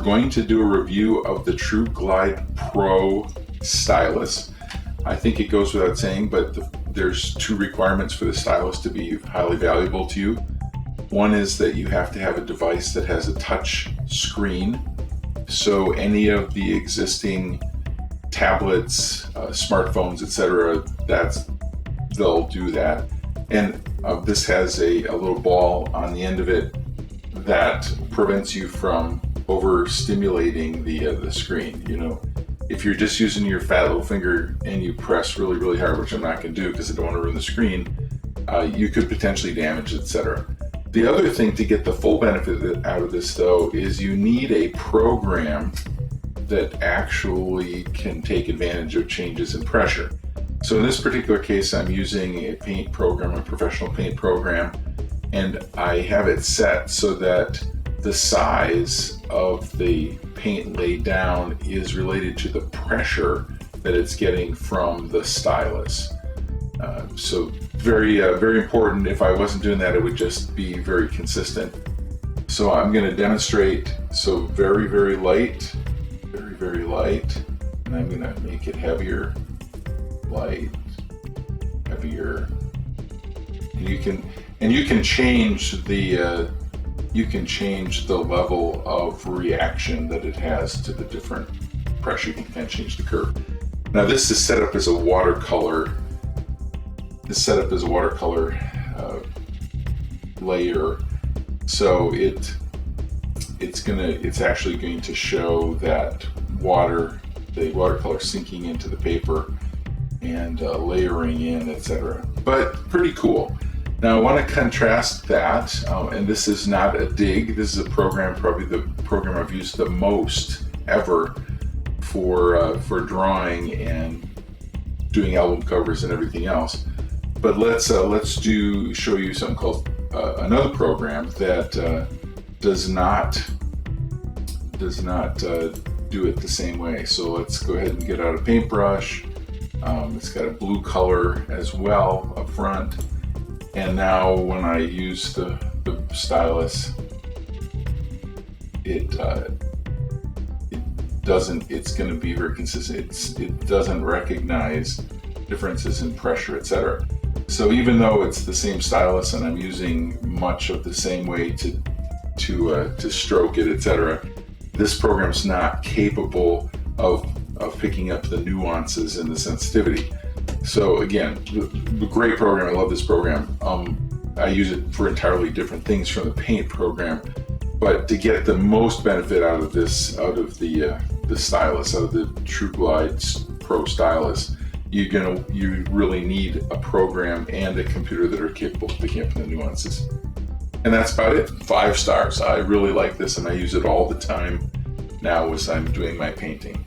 going to do a review of the TruGlider ProStylus. I think it goes without saying, but there's two requirements for the stylus to be highly valuable to you. One is that you have to have a device that has a touch screen. So any of the existing tablets, smartphones, etc., they'll do that. And this has a little ball on the end of it that prevents you from overstimulating the screen. You know, if you're just using your fat little finger and you press really, really hard, which I'm not going to do because I don't want to ruin the screen, you could potentially damage it, etc. The other thing to get the full benefit out of this, though, is you need a program that actually can take advantage of changes in pressure. So in this particular case, I'm using a paint program, a professional paint program, and I have it set so that the size of the paint laid down is related to the pressure that it's getting from the stylus. So very important. If I wasn't doing that, it would just be very consistent. So I'm going to demonstrate. So very, very light, very light, and I'm going to make it heavier, light, heavier. And you can change the level of reaction that it has to the different pressure. You can kind of change the curve. Now this is set up as a watercolor. Layer, so it's actually going to show that the watercolor sinking into the paper and layering in, etc. But pretty cool. Now I want to contrast that, and this is not a dig. This is a program, probably the program I've used the most ever for drawing and doing album covers and everything else. But let's show you something called another program that does not do it the same way. So let's go ahead and get out a paintbrush. It's got a blue color as well up front. And now when I use the stylus, it's going to be very consistent. It doesn't recognize differences in pressure, etc. So even though it's the same stylus and I'm using much of the same way to stroke it, etc., this program's not capable of picking up the nuances and the sensitivity. So again, the great program. I love this program. I use it for entirely different things from the paint program, but to get the most benefit out of the stylus, out of the TruGlider ProStylus, you really need a program and a computer that are capable of picking up the nuances. And that's about it. 5 stars. I really like this and I use it all the time now as I'm doing my painting.